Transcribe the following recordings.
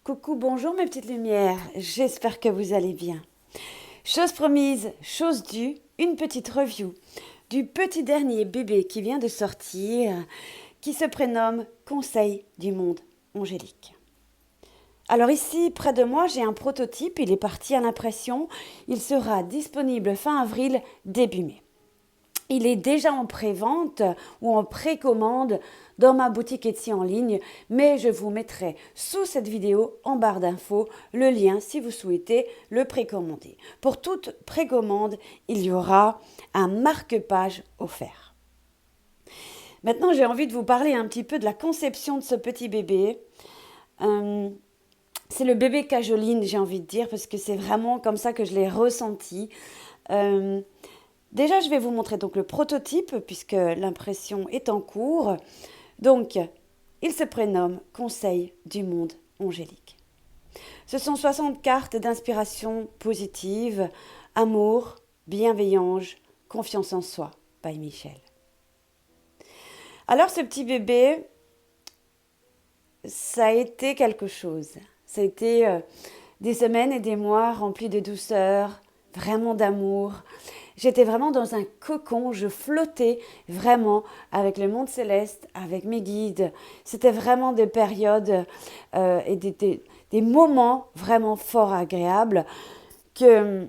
Coucou, bonjour mes petites lumières, j'espère que vous allez bien. Chose promise, chose due, une petite review du petit dernier bébé qui vient de sortir, qui se prénomme Conseil du monde angélique. Alors ici, près de moi, j'ai un prototype, il est parti à l'impression, il sera disponible fin avril, début mai. Il est déjà en pré-vente ou en précommande dans ma boutique Etsy en ligne, mais je vous mettrai sous cette vidéo en barre d'infos le lien si vous souhaitez le précommander. Pour toute précommande, il y aura un marque-page offert. Maintenant, j'ai envie de vous parler un petit peu de la conception de ce petit bébé. C'est le bébé Cajoline, j'ai envie de dire, parce que c'est vraiment comme ça que je l'ai ressenti. Déjà, je vais vous montrer donc le prototype puisque l'impression est en cours. Donc, il se prénomme Conseil du monde angélique. Ce sont 60 cartes d'inspiration positive, amour, bienveillance, confiance en soi, by Michel. Alors, ce petit bébé, ça a été quelque chose. Ça a été des semaines et des mois remplis de douceur, vraiment d'amour. J'étais vraiment dans un cocon, je flottais vraiment avec le monde céleste, avec mes guides. C'était vraiment des périodes et des moments vraiment fort agréables que,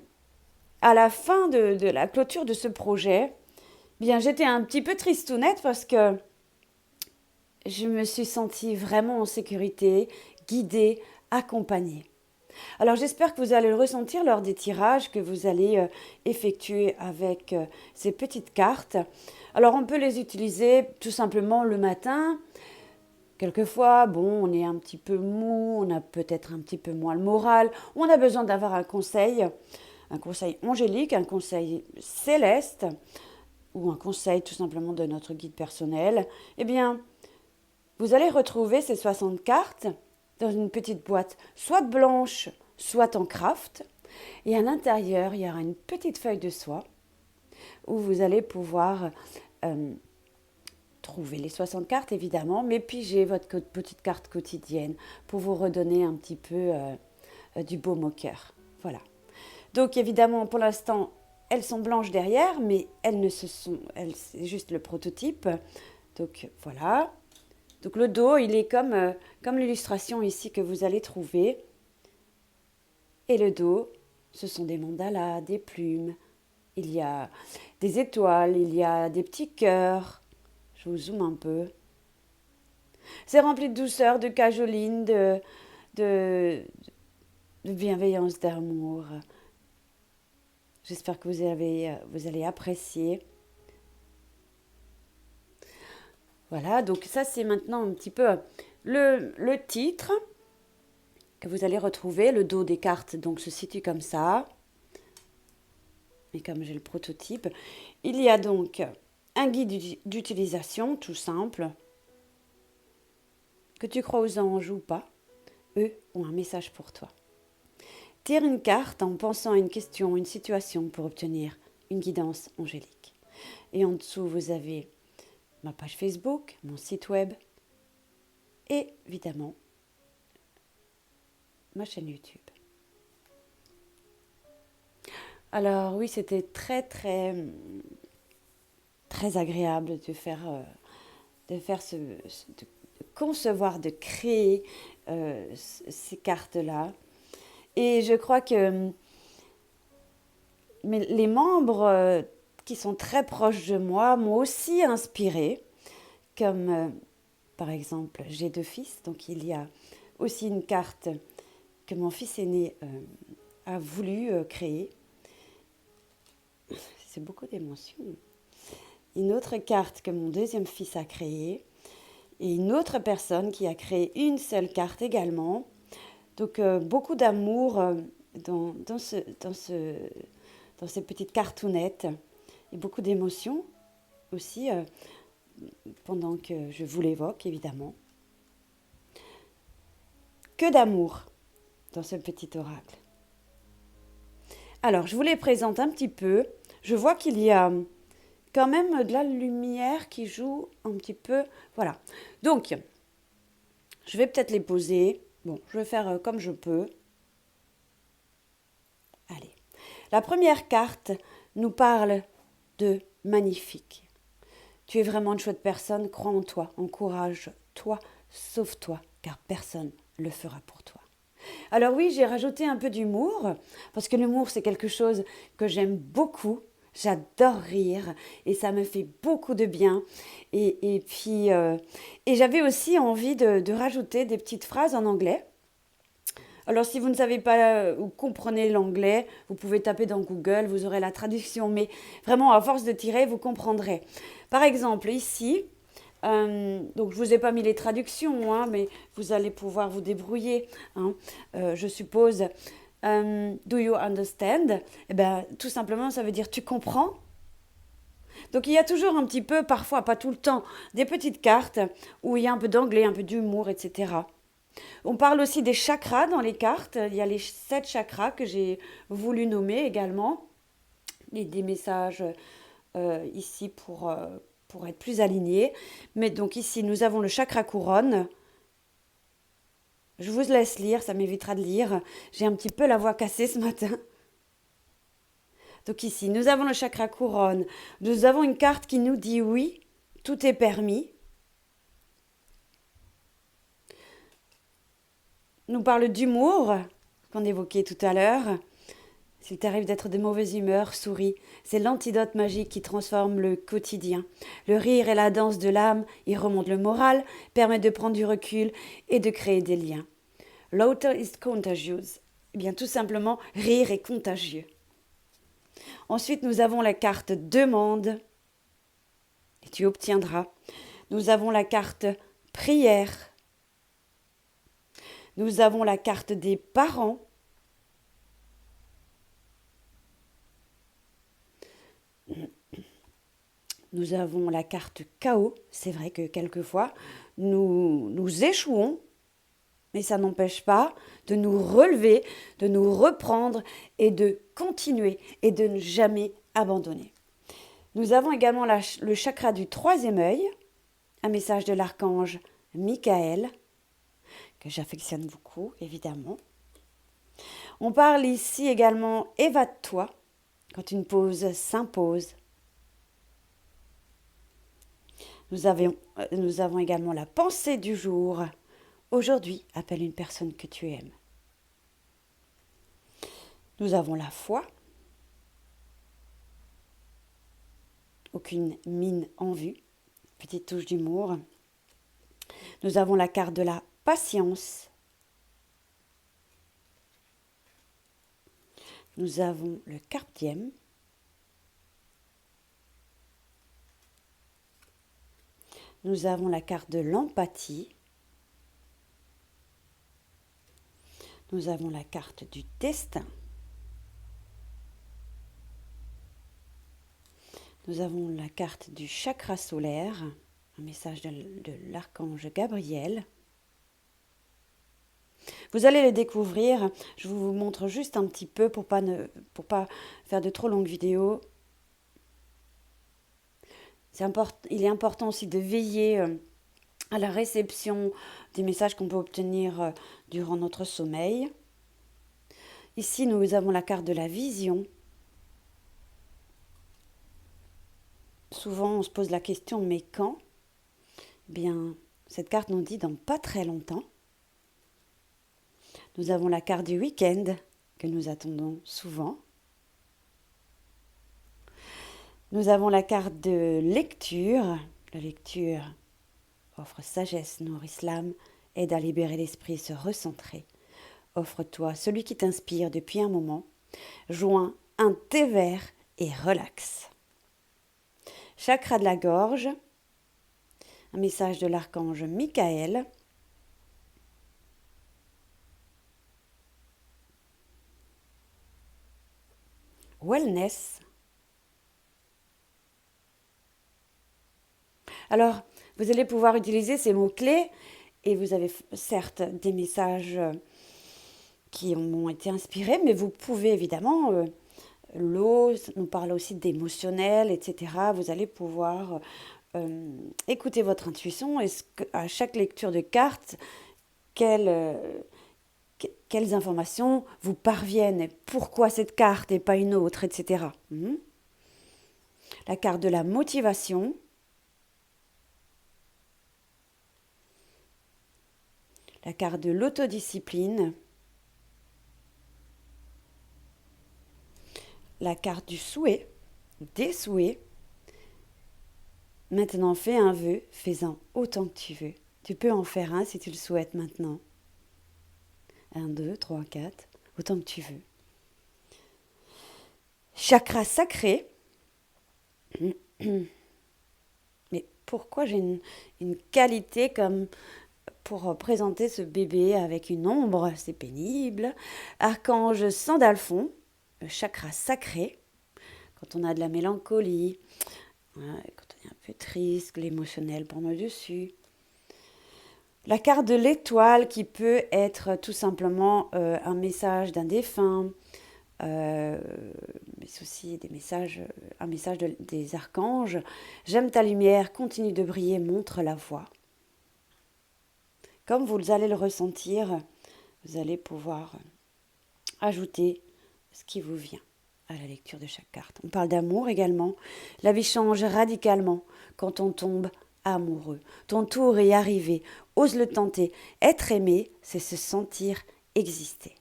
à la fin de la clôture de ce projet, bien j'étais un petit peu tristounette parce que je me suis sentie vraiment en sécurité, guidée, accompagnée. Alors j'espère que vous allez le ressentir lors des tirages que vous allez effectuer avec ces petites cartes. Alors on peut les utiliser tout simplement le matin. Quelquefois, bon, on est un petit peu mou, on a peut-être un petit peu moins le moral, on a besoin d'avoir un conseil angélique, un conseil céleste ou un conseil tout simplement de notre guide personnel. Eh bien, vous allez retrouver ces 60 cartes dans une petite boîte, soit blanche, soit en craft. Et à l'intérieur, il y aura une petite feuille de soie où vous allez pouvoir trouver les 60 cartes, évidemment, mais piger votre petite carte quotidienne pour vous redonner un petit peu du baume au cœur. Voilà. Donc, évidemment, pour l'instant, elles sont blanches derrière, mais c'est juste le prototype. Donc, voilà. Donc le dos, il est comme l'illustration ici que vous allez trouver. Et le dos, ce sont des mandalas, des plumes. Il y a des étoiles, il y a des petits cœurs. Je vous zoome un peu. C'est rempli de douceur, de cajoline, de bienveillance, d'amour. J'espère que vous allez apprécier. Voilà, donc ça c'est maintenant un petit peu le titre que vous allez retrouver. Le dos des cartes donc se situe comme ça. Et comme j'ai le prototype, il y a donc un guide d'utilisation tout simple. Que tu crois aux anges ou pas, eux ont un message pour toi. Tire une carte en pensant à une question, une situation pour obtenir une guidance angélique. Et en dessous, vous avez ma page Facebook, mon site web et évidemment ma chaîne YouTube. Alors oui, c'était très agréable de concevoir, de créer ces cartes-là. Et je crois que les membres qui sont très proches de moi m'ont aussi inspirée, comme par exemple j'ai 2 fils, donc il y a aussi une carte que mon fils aîné a voulu créer. C'est beaucoup d'émotions. Une autre carte que mon 2e fils a créée et une autre personne qui a créé une seule carte également. Donc beaucoup d'amour dans ces petites cartounettes et beaucoup d'émotions aussi pendant que je vous l'évoque évidemment. Que d'amour dans ce petit oracle. Alors je vous les présente un petit peu. Je vois qu'il y a quand même de la lumière qui joue un petit peu. Voilà. Donc, je vais peut-être les poser Bon, je vais faire comme je peux. Allez. La première carte nous parle de magnifique. Tu es vraiment une chouette personne, crois en toi, encourage-toi, sauve-toi, car personne ne le fera pour toi. Alors oui, j'ai rajouté un peu d'humour, parce que l'humour, c'est quelque chose que j'aime beaucoup. J'adore rire et ça me fait beaucoup de bien. Et j'avais aussi envie de rajouter des petites phrases en anglais. Alors si vous ne savez pas ou comprenez l'anglais, vous pouvez taper dans Google, vous aurez la traduction. Mais vraiment, à force de tirer, vous comprendrez. Par exemple, ici, donc je vous ai pas mis les traductions, hein, mais vous allez pouvoir vous débrouiller, hein, je suppose. Do you understand? Eh ben, tout simplement, ça veut dire tu comprends. Donc il y a toujours un petit peu, parfois pas tout le temps, des petites cartes où il y a un peu d'anglais, un peu d'humour, etc. On parle aussi des chakras dans les cartes. Il y a les 7 chakras que j'ai voulu nommer également. Et des messages ici pour être plus alignés. Mais donc ici, nous avons le chakra couronne. Je vous laisse lire, ça m'évitera de lire. J'ai un petit peu la voix cassée ce matin. Donc ici, nous avons le chakra couronne. Nous avons une carte qui nous dit oui, tout est permis. Nous parle d'humour, qu'on évoquait tout à l'heure. S'il t'arrive d'être de mauvaise humeur, souris. C'est l'antidote magique qui transforme le quotidien. Le rire et la danse de l'âme y remontent le moral, permettent de prendre du recul et de créer des liens. Laughter is contagious. Eh bien, tout simplement, rire est contagieux. Ensuite, nous avons la carte demande et tu obtiendras. Nous avons la carte prière. Nous avons la carte des parents. Nous avons la carte chaos. C'est vrai que quelquefois, nous échouons, mais ça n'empêche pas de nous relever, de nous reprendre et de continuer et de ne jamais abandonner. Nous avons également le chakra du troisième œil, un message de l'archange Michael, que j'affectionne beaucoup, évidemment. On parle ici également évade-toi, quand une pause s'impose. Nous avons également la pensée du jour. Aujourd'hui, appelle une personne que tu aimes. Nous avons la foi. Aucune mine en vue. Petite touche d'humour. Nous avons la carte de la patience. Nous avons le carpe diem. Nous avons la carte de l'empathie. Nous avons la carte du destin. Nous avons la carte du chakra solaire, un message de l'archange Gabriel. Vous allez le découvrir. Je vous montre juste un petit peu pour pas faire de trop longues vidéos. Il est important aussi de veiller à la réception des messages qu'on peut obtenir durant notre sommeil. Ici, nous avons la carte de la vision. Souvent, on se pose la question, mais quand? Eh bien, cette carte nous dit dans pas très longtemps. Nous avons la carte du week-end que nous attendons souvent. Nous avons la carte de lecture. La lecture offre sagesse, nourrit l'âme, aide à libérer l'esprit et se recentrer. Offre-toi celui qui t'inspire depuis un moment. Joins un thé vert et relaxe. Chakra de la gorge. Un message de l'archange Michael. Wellness. Alors, vous allez pouvoir utiliser ces mots-clés et vous avez certes des messages qui m'ont été inspirés, mais vous pouvez évidemment, l'eau nous parle aussi d'émotionnel, etc. Vous allez pouvoir écouter votre intuition et à chaque lecture de carte, quelle quelles informations vous parviennent, et pourquoi cette carte et pas une autre, etc. La carte de la motivation, la carte de l'autodiscipline, la carte du souhait, des souhaits. Maintenant, fais un vœu, fais-en autant que tu veux. Tu peux en faire un si tu le souhaites maintenant. 1, 2, 3, 4, autant que tu veux. Chakra sacré. Mais pourquoi j'ai une qualité comme pour présenter ce bébé avec une ombre? C'est pénible. Archange Sandalphon, le chakra sacré. Quand on a de la mélancolie, quand on est un peu triste, l'émotionnel prend le dessus. La carte de l'étoile qui peut être tout simplement un message d'un défunt, mais c'est aussi un message des archanges. J'aime ta lumière, continue de briller, montre la voie. Comme vous allez le ressentir, vous allez pouvoir ajouter ce qui vous vient à la lecture de chaque carte. On parle d'amour également. La vie change radicalement quand on tombe amoureux. Ton tour est arrivé. Ose le tenter. Être aimé, c'est se sentir exister.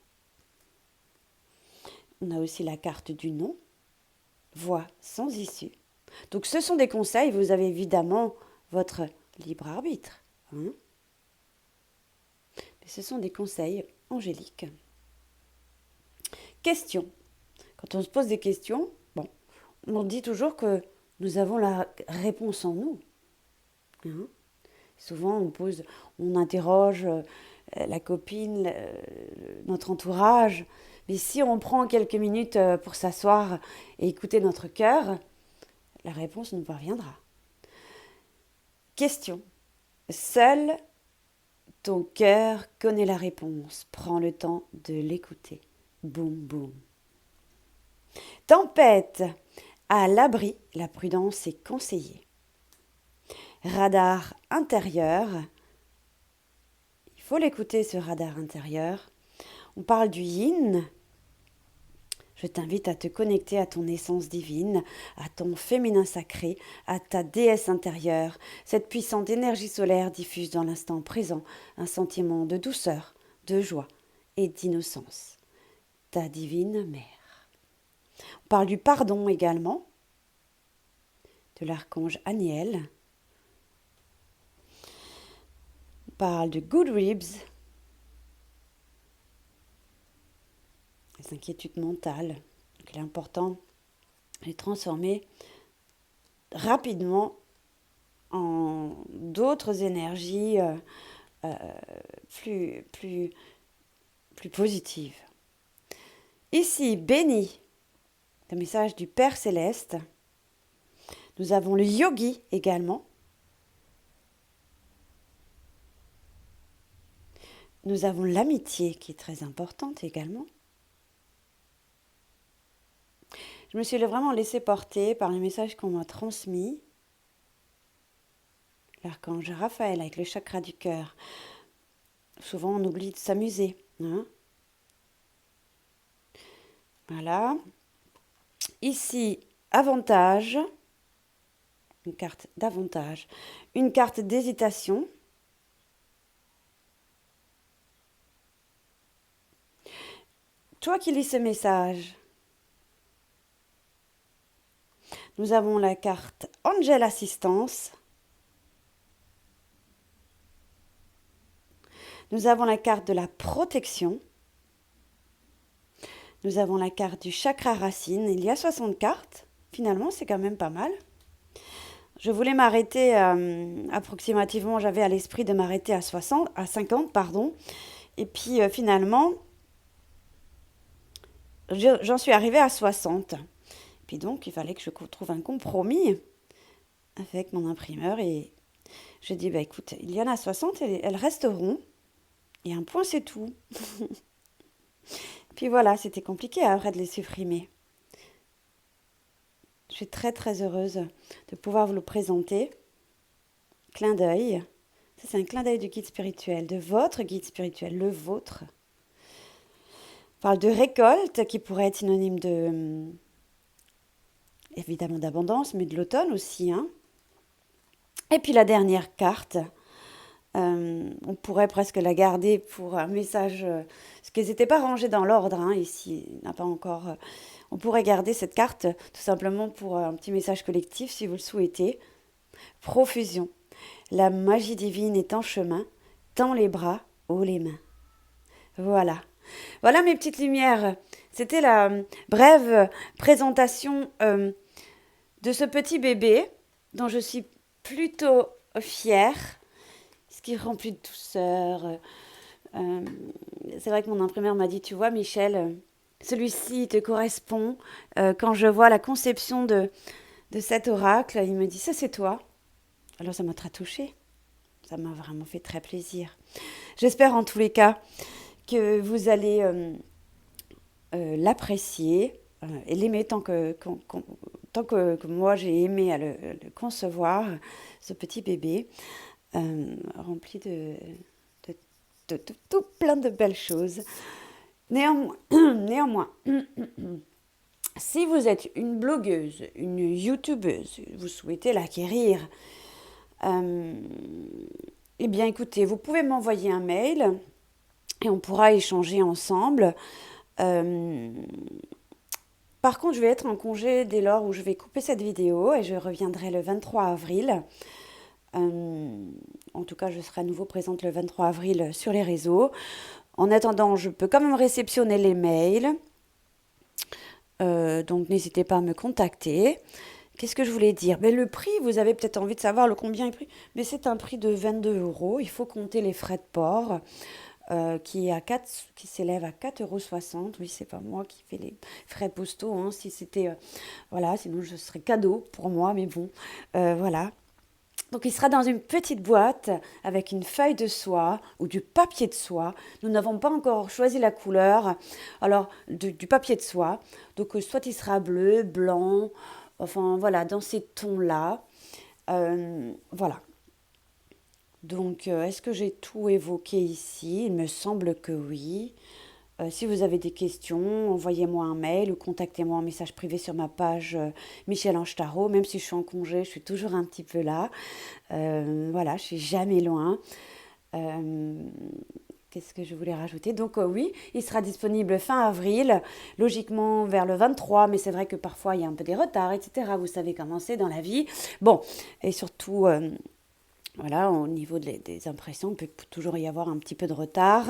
On a aussi la carte du non. Voie sans issue. Donc ce sont des conseils. Vous avez évidemment votre libre arbitre. Mais ce sont des conseils angéliques. Question. Quand on se pose des questions, on dit toujours que nous avons la réponse en nous. Souvent, on interroge la copine, notre entourage. Mais si on prend quelques minutes pour s'asseoir et écouter notre cœur, la réponse nous parviendra. Question. Seul ton cœur connaît la réponse. Prends le temps de l'écouter. Boum, boum. Tempête. À l'abri, la prudence est conseillée. Radar intérieur. Il faut l'écouter, ce radar intérieur. On parle du yin. Je t'invite à te connecter à ton essence divine, à ton féminin sacré, à ta déesse intérieure. Cette puissante énergie solaire diffuse dans l'instant présent un sentiment de douceur, de joie et d'innocence. Ta divine mère. On parle du pardon également, de l'archange Aniel. On parle de Good Ribs, les inquiétudes mentales. Donc il est important de les transformer rapidement en d'autres énergies plus positives. Ici, béni, le message du Père Céleste. Nous avons le yogi également. Nous avons l'amitié qui est très importante également. Je me suis vraiment laissée porter par les messages qu'on m'a transmis. L'archange Raphaël avec le chakra du cœur. Souvent on oublie de s'amuser. Voilà. Ici, avantage. Une carte d'avantage. Une carte d'hésitation. Toi qui lis ce message, nous avons la carte Angel Assistance. Nous avons la carte de la protection. Nous avons la carte du chakra racine. Il y a 60 cartes. Finalement, c'est quand même pas mal. Je voulais m'arrêter approximativement, j'avais à l'esprit de m'arrêter à 50, Et puis finalement, j'en suis arrivée à 60. Puis donc, il fallait que je trouve un compromis avec mon imprimeur. Et je dis, écoute, il y en a 60, elles resteront. Et un point, c'est tout. Puis voilà, c'était compliqué après de les supprimer. Je suis très très heureuse de pouvoir vous le présenter. Clin d'œil. Ça, c'est un clin d'œil du guide spirituel, de votre guide spirituel, le vôtre. parle de récolte, qui pourrait être synonyme évidemment d'abondance, mais de l'automne aussi, hein. Et puis la dernière carte, on pourrait presque la garder pour un message, parce qu'elles n'étaient pas rangées dans l'ordre, hein, ici, il n'a pas encore. On pourrait garder cette carte tout simplement pour un petit message collectif si vous le souhaitez. Profusion. La magie divine est en chemin, tends les bras, haut les mains. Voilà. Voilà mes petites lumières. C'était la brève présentation de ce petit bébé dont je suis plutôt fière, ce qui remplit de douceur. C'est vrai que mon imprimeur m'a dit, tu vois Michel, celui-ci te correspond. Quand je vois la conception de cet oracle, il me dit, ça c'est toi. Alors ça m'a très touchée. Ça m'a vraiment fait très plaisir. J'espère en tous les cas que vous allez l'apprécier et l'aimer tant que moi j'ai aimé le concevoir, ce petit bébé rempli de tout plein de belles choses. Néanmoins, si vous êtes une blogueuse, une youtubeuse, vous souhaitez l'acquérir, eh bien écoutez, vous pouvez m'envoyer un mail et on pourra échanger ensemble. Par contre, je vais être en congé dès lors où je vais couper cette vidéo et je reviendrai le 23 avril. En tout cas, je serai à nouveau présente le 23 avril sur les réseaux. En attendant, je peux quand même réceptionner les mails. Donc, n'hésitez pas à me contacter. Qu'est-ce que je voulais dire? Le prix, vous avez peut-être envie de savoir combien est le prix. Mais c'est un prix de 22 euros. Il faut compter les frais de port. Qui s'élève à 4,60 €. Oui, c'est pas moi qui fais les frais postaux, hein. Si c'était, voilà, sinon ce serait cadeau pour moi, mais bon, voilà. Donc il sera dans une petite boîte avec une feuille de soie ou du papier de soie. Nous n'avons pas encore choisi la couleur. Alors du papier de soie. Donc soit il sera bleu, blanc, enfin voilà, dans ces tons-là. Voilà. Donc, est-ce que j'ai tout évoqué ici? Il me semble que oui. Si vous avez des questions, envoyez-moi un mail ou contactez-moi en message privé sur ma page Michel Ange Tarot. Même si je suis en congé, je suis toujours un petit peu là. Voilà, je suis jamais loin. Qu'est-ce que je voulais rajouter? Donc oui, il sera disponible fin avril, logiquement vers le 23, mais c'est vrai que parfois il y a un peu des retards, etc. Vous savez comment c'est dans la vie. Bon, et surtout... voilà, au niveau des impressions, il peut toujours y avoir un petit peu de retard.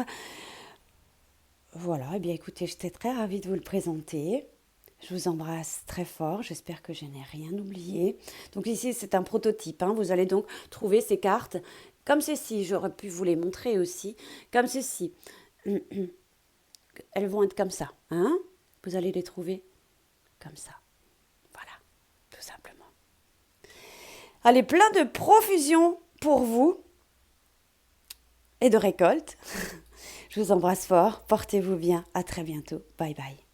Voilà, eh bien écoutez, j'étais très ravie de vous le présenter. Je vous embrasse très fort, j'espère que je n'ai rien oublié. Donc ici, c'est un prototype, hein. Vous allez donc trouver ces cartes comme ceci. J'aurais pu vous les montrer aussi, comme ceci. Elles vont être comme ça, hein. Vous allez les trouver comme ça. Voilà, tout simplement. Allez, plein de profusion pour vous et de récolte. Je vous embrasse fort, portez-vous bien, à très bientôt, bye bye.